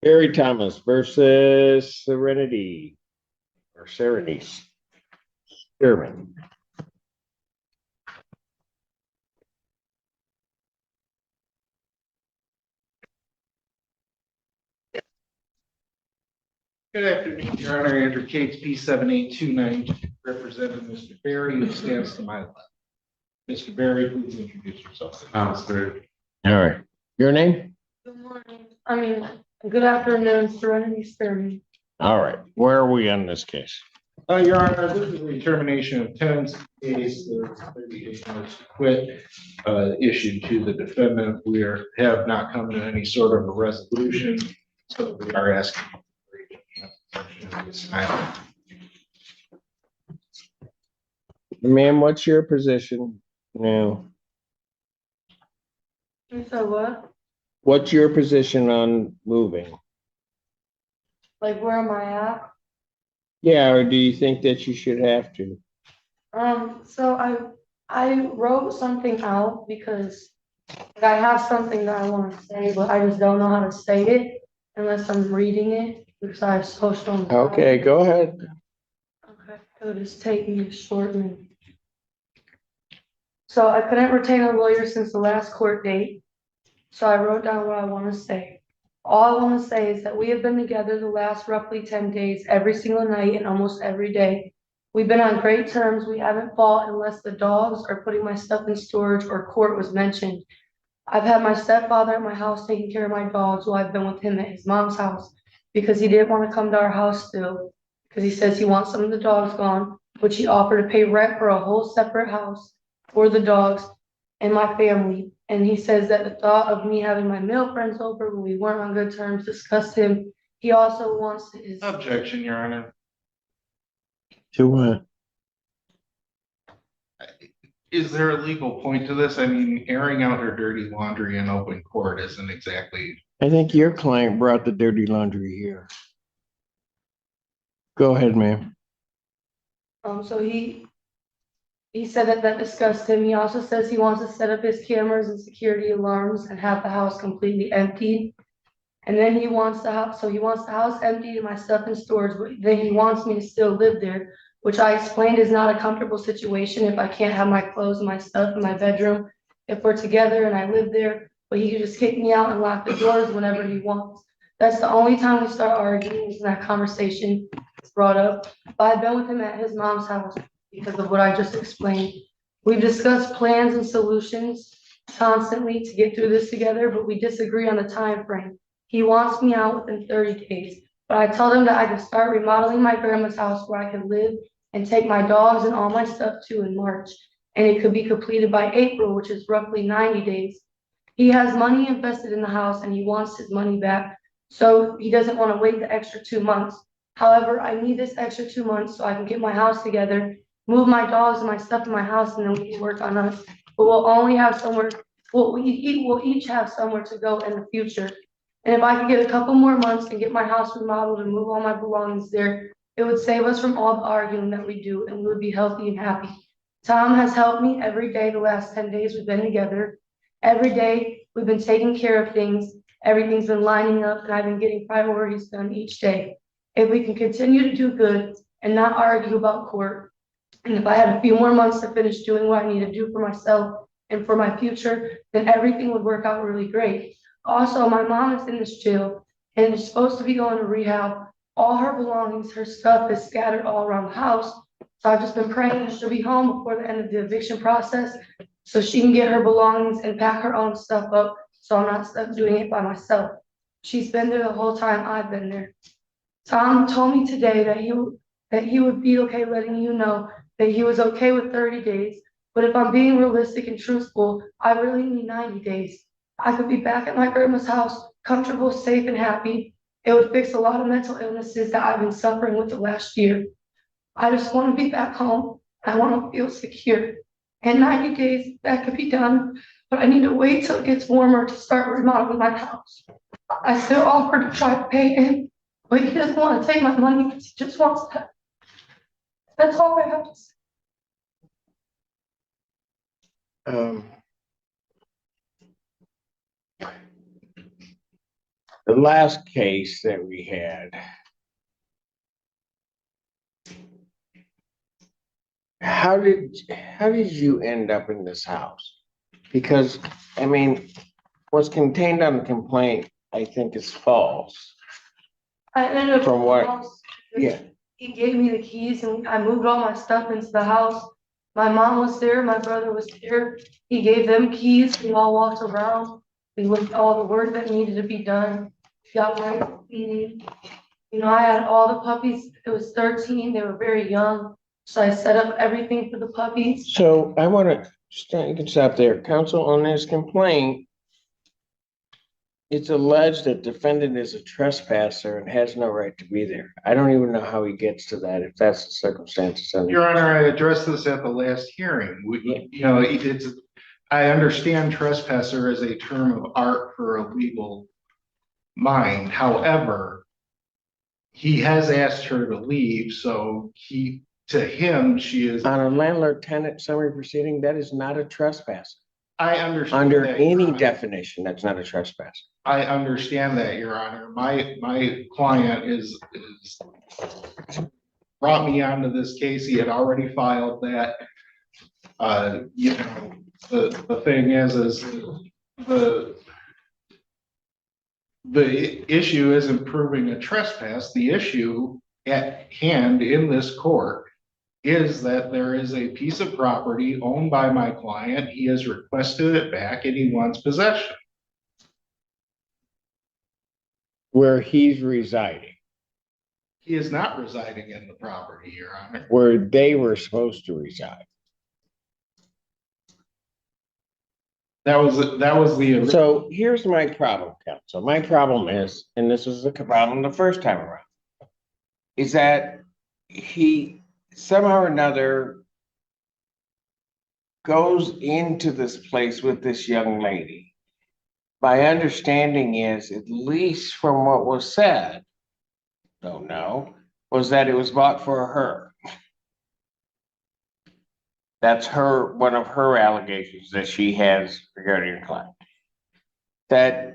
Barry Thomas versus Serenity or Serenice Sherman. Good afternoon, Your Honor. Andrew Cates, P7829, representing Mr. Barry, who stands to my left. Mr. Barry, please introduce yourself. All right. Your name? Good morning. Good afternoon, Serenity Sturman. All right. Where are we on this case? Your Honor, this is a termination of tenants case. There's 30 days notice to quit issued to the defendant. Have not come to any sort of a resolution, so we are asking for this item. Ma'am, what's your position now? You said what? What's your position on moving? Like, where am I at? Yeah, or do you think that you should have to? So I wrote something out because I have something that I want to say, but I just don't know how to say it unless I'm reading it because I have social anxiety. Okay, go ahead. Okay, it'll just take me a short minute. So I couldn't retain a lawyer since the last court date. So I wrote down what I want to say. All I want to say is that we have been together the last roughly 10 days, every single night and almost every day. We've been on great terms. We haven't fought unless the dogs or putting my stuff in storage or court was mentioned. I've had my stepfather at my house taking care of my dogs while I've been with him at his mom's house because he didn't want to come to our house still because he says he wants some of the dogs gone, which he offered to pay rent for a whole separate house for the dogs and my family. And he says that the thought of me having my male friends over when we weren't on good terms disgusts him. He also wants his Objection, Your Honor. To what? Is there a legal point to this? I mean, airing out her dirty laundry in open court isn't exactly. I think your client brought the dirty laundry here. Go ahead, ma'am. so he said that disgusts him. He also says he wants to set up his cameras and security alarms and have the house completely emptied. And then he wants the house emptied and my stuff in storage, but then he wants me to still live there, which I explained is not a comfortable situation if I can't have my clothes and my stuff in my bedroom. If we're together and I live there, but he can just kick me out and lock the doors whenever he wants. That's the only time we start arguing is when that conversation is brought up. But I've been with him at his mom's house because of what I just explained. We've discussed plans and solutions constantly to get through this together, but we disagree on the time frame. He wants me out within 30 days, but I told him that I could start remodeling my grandma's house where I could live and take my dogs and all my stuff to in March, and it could be completed by April, which is roughly 90 days. He has money invested in the house and he wants his money back, so he doesn't want to wait the extra 2 months. However, I need this extra 2 months so I can get my house together, move my dogs and my stuff in my house, and then we can work on us. But we'll only have somewhere, we'll each have somewhere to go in the future. And if I could get a couple more months and get my house remodeled and move all my belongings there, it would save us from all the arguing that we do and we would be healthy and happy. Tom has helped me every day the last 10 days we've been together. Every day we've been taking care of things. Everything's been lining up and I've been getting priorities done each day. If we can continue to do good and not argue about court, and if I had a few more months to finish doing what I need to do for myself and for my future, then everything would work out really great. Also, my mom is in this jail and is supposed to be going to rehab. All her belongings, her stuff is scattered all around the house. So I've just been praying that she'll be home before the end of the eviction process so she can get her belongings and pack her own stuff up so I'm not stuck doing it by myself. She's been there the whole time I've been there. Tom told me today that he would be okay letting you know that he was okay with 30 days. But if I'm being realistic and truthful, I really need 90 days. I could be back at my grandma's house, comfortable, safe, and happy. It would fix a lot of mental illnesses that I've been suffering with the last year. I just want to be back home. I want to feel secure. In 90 days, that could be done, but I need to wait till it gets warmer to start remodeling my house. I still offered to try to pay him, but he doesn't want to take my money because he just wants that. That's all I have to say. the last case that we had. How did you end up in this house? Because, I mean, what's contained on the complaint, I think is false. I ended up. From what- in the house because Yeah. He gave me the keys and I moved all my stuff into the house. My mom was there, my brother was there. He gave them keys. We all walked around. We looked at all the work that needed to be done. Got right feeding. You know, I had all the puppies. It was 13. They were very young. So I set up everything for the puppies. So I want to, you can stop there. Counsel, on this complaint, it's alleged that defendant is a trespasser and has no right to be there. I don't even know how he gets to that, if that's the circumstances. Your Honor, I addressed this at the last hearing. I understand trespasser as a term of art for a legal mind. However, he has asked her to leave, so to him, she is. On a landlord-tenant summary proceeding, that is not a trespass. I understand. Under that, Your any Honor. definition, that's not a trespass. I understand that, Your Honor. My client is brought me onto this case. He had already filed that. The thing is the issue isn't proving a trespass. The issue at hand in this court is that there is a piece of property owned by my client. He has requested it back and he wants possession. Where he's residing, He is not residing in the property, Your Honor. where they were supposed to reside. That was the. So here's my problem, counsel. My problem is, and this was the problem the first time around, is that he somehow or another goes into this place with this young lady. My understanding is, at least from what was said, don't know, was that it was bought for her. That's one of her allegations that she has regarding her client. That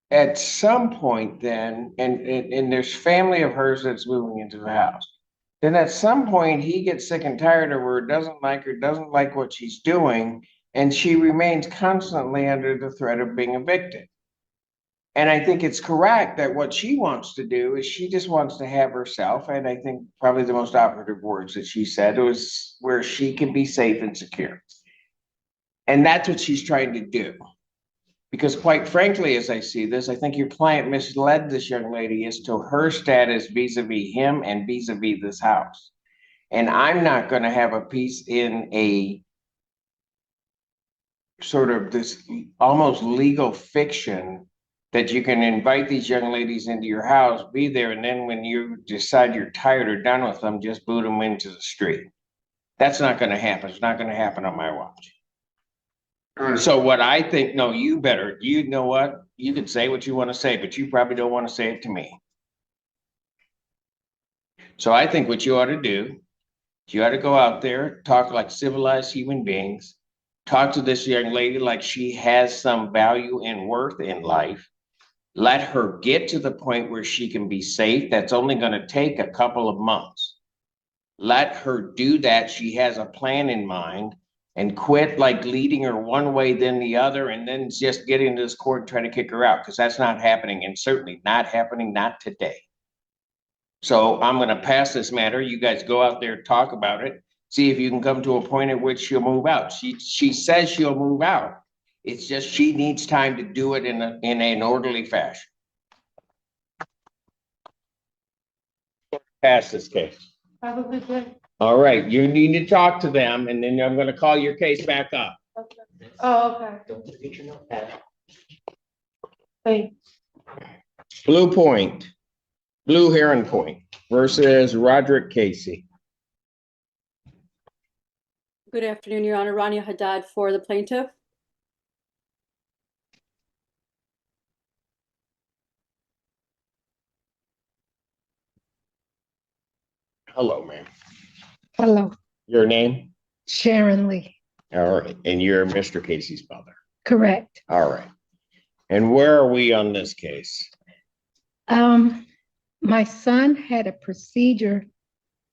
at some point then, and there's family of hers that's moving into the house. Then at some point, he gets sick and tired of her, doesn't like her, doesn't like what she's doing, and she remains constantly under the threat of being evicted. And I think it's correct that what she wants to do is she just wants to have herself, and I think probably the most operative words that she said was where she can be safe and secure. And that's what she's trying to do. Because quite frankly, as I see this, I think your client misled this young lady as to her status vis-a-vis him and vis-a-vis this house. And I'm not going to have a piece in a sort of this almost legal fiction that you can invite these young ladies into your house, be there, and then when you decide you're tired or done with them, just boot them into the street. That's not going to happen. It's not going to happen on my watch. So what I think, no, you know what? You can say what you want to say, but you probably don't want to say it to me. So I think what you ought to do, you ought to go out there, talk like civilized human beings, talk to this young lady like she has some value and worth in life. Let her get to the point where she can be safe. That's only going to take a couple of months. Let her do that. She has a plan in mind, and quit like leading her one way, then the other, and then just get into this court and try to kick her out, because that's not happening, and certainly not happening, not today. So I'm going to pass this matter. You guys go out there, talk about it, see if you can come to a point at which she'll move out. She says she'll move out. It's just she needs time to do it in an orderly fashion. Pass this case. Probably good. All right, you need to talk to them, and then I'm going to call your case back up. Okay. Oh, okay. Don't forget your notepad. Thanks. Blue Heron Point versus Roderick Casey. Good afternoon, Your Honor. Rania Haddad for the plaintiff. Hello, ma'am. Hello, Your name? Sharon Lee. All right, and you're Mr. Casey's mother. Correct. All right. And where are we on this case? My son had a procedure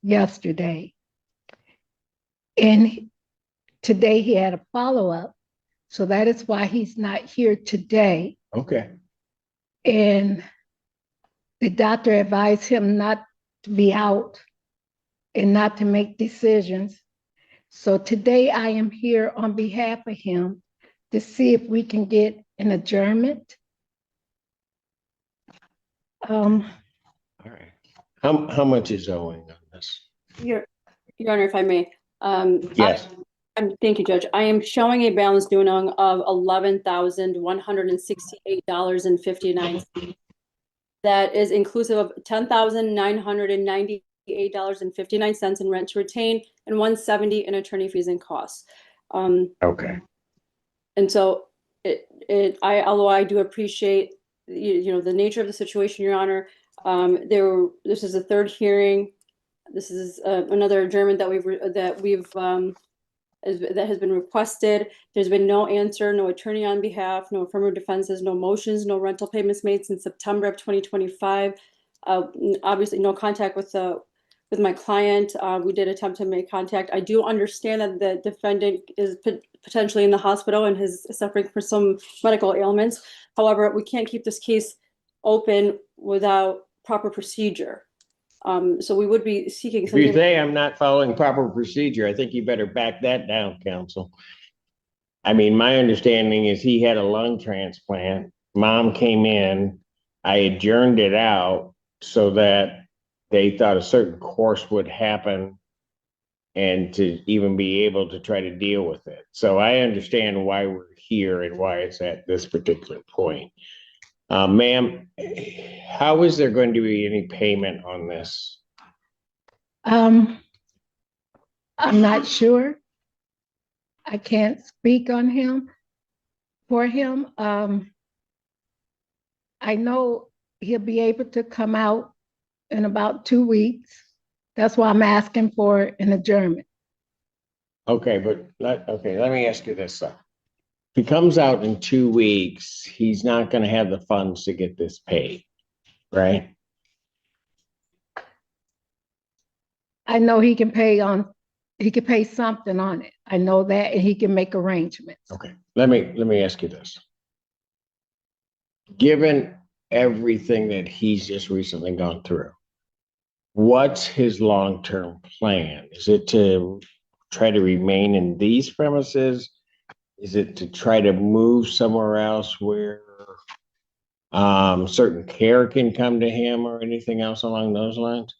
yesterday, and today he had a follow-up. So that is why he's not here today. Okay. And the doctor advised him not to be out and not to make decisions. So today I am here on behalf of him to see if we can get an adjournment. All right. How much is owing on this? Your Honor, if I may. Yes. Thank you, Judge. I am showing a balance due and owing of $11,168.59. That is inclusive of $10,998.59 in rent to retain and $170 in attorney fees and costs. Okay. And so although I do appreciate, the nature of the situation, Your Honor, this is the third hearing. This is another adjournment that has been requested. There's been no answer, no attorney on behalf, no affirmative defenses, no motions, no rental payments made since September of 2025. Obviously, no contact with my client. We did attempt to make contact. I do understand that the defendant is potentially in the hospital and is suffering from some medical ailments. However, we can't keep this case open without proper procedure. So we would be seeking If you something. say I'm not following proper procedure, I think you better back that down, counsel. I mean, my understanding is he had a lung transplant. Mom came in. I adjourned it out so that they thought a certain course would happen and to even be able to try to deal with it. So I understand why we're here and why it's at this particular point. Ma'am, how is there going to be any payment on this? I'm not sure. I can't speak on him for him. I know he'll be able to come out in about 2 weeks. That's why I'm asking for an adjournment. Okay, let me ask you this though. If he comes out in 2 weeks, he's not gonna have the funds to get this paid, right? I know he can pay something on it. I know that, and he can make arrangements. Okay, let me ask you this. Given everything that he's just recently gone through, what's his long-term plan? Is it to try to remain in these premises? Is it to try to move somewhere else where certain care can come to him or anything else along those lines?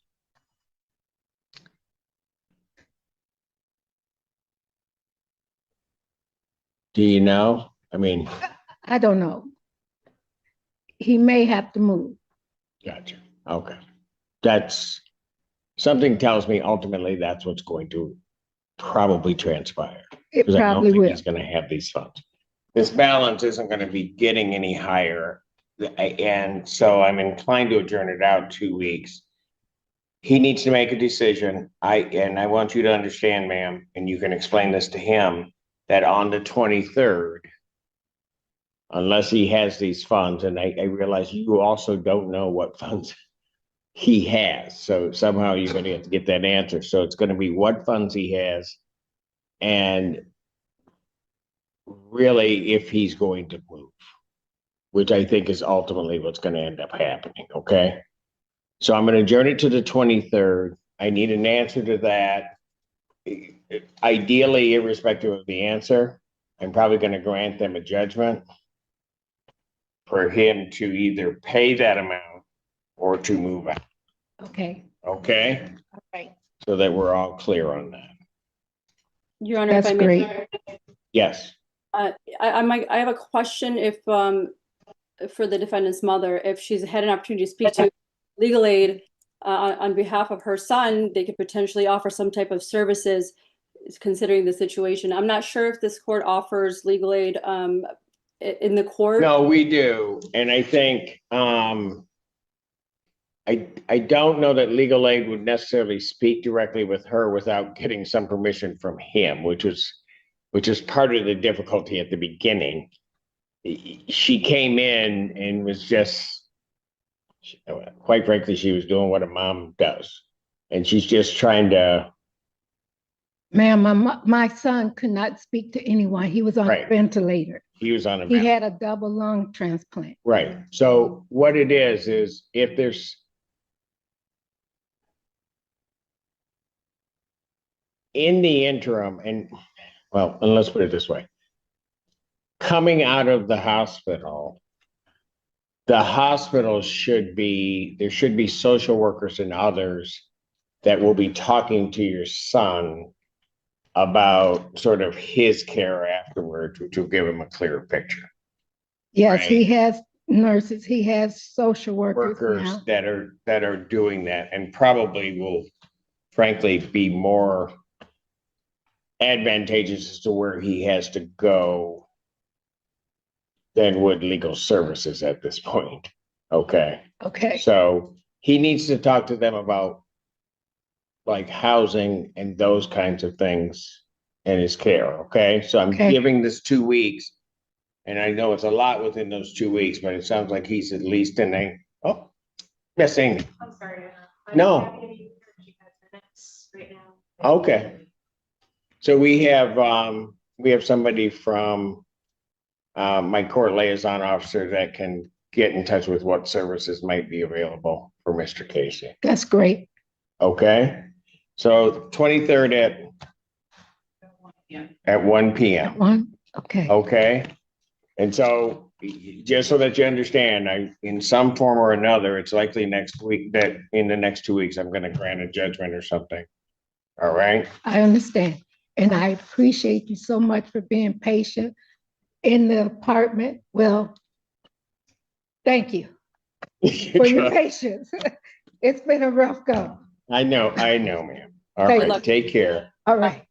Do you know? I mean, I don't know. He may have to move. gotcha. Okay. That's something tells me ultimately that's what's going to probably transpire. It Because I don't probably think will. he's gonna have these funds. This balance isn't gonna be getting any higher. And so I'm inclined to adjourn it out 2 weeks. He needs to make a decision. I want you to understand, ma'am, and you can explain this to him, that on the 23rd, unless he has these funds, and I realize you also don't know what funds he has. So somehow you're gonna have to get that answer. So it's gonna be what funds he has and really if he's going to move, which I think is ultimately what's gonna end up happening, okay? So I'm gonna adjourn it to the 23rd. I need an answer to that. Ideally, irrespective of the answer, I'm probably gonna grant them a judgment for him to either pay that amount or to move out, Okay. okay? All right. So that we're all clear on that. Your Honor, if That's I may. great. Yes, I have a question if, for the defendant's mother, if she's had an opportunity to speak to legal aid on behalf of her son, they could potentially offer some type of services considering the situation. I'm not sure if this court offers legal aid in the court. no, we do, and I think, I don't know that legal aid would necessarily speak directly with her without getting some permission from him, which is part of the difficulty at the beginning. She came in and was just quite frankly, she was doing what a mom does. And she's just trying to, Ma'am, my son could not speak to anyone. He was on a Right. ventilator. he was on a. He had a double lung transplant. Right, so what it is if there's. In the interim, and let's put it this way. Coming out of the hospital should be, there should be social workers and others that will be talking to your son about sort of his care afterwards, which will give him a clearer picture. Yes, Right. he has nurses, he has social workers Workers now. that are doing that and probably will frankly be more advantageous as to where he has to go than would legal services at this point. Okay, Okay, so he needs to talk to them about like housing and those kinds of things and his care, okay? So I'm Okay. giving this 2 weeks. And I know it's a lot within those 2 weeks, but it sounds like he's at least in a, oh, Miss Amy, I'm sorry. No. I'm happy to be here if you have minutes right now. okay. So we have somebody from my court liaison officer that can get in touch with what services might be available for Mr. Casey. that's great. Okay, so 23rd at 1 That p.m. one, okay, Okay, and so just so that you understand, in some form or another, it's likely next week that in the next 2 weeks, I'm going to grant a judgment or something. All right. I understand. And I appreciate you so much for being patient in the apartment. Well, thank you for your patience. It's been a rough go. I know, ma'am. All Thank right, you. take care. All right.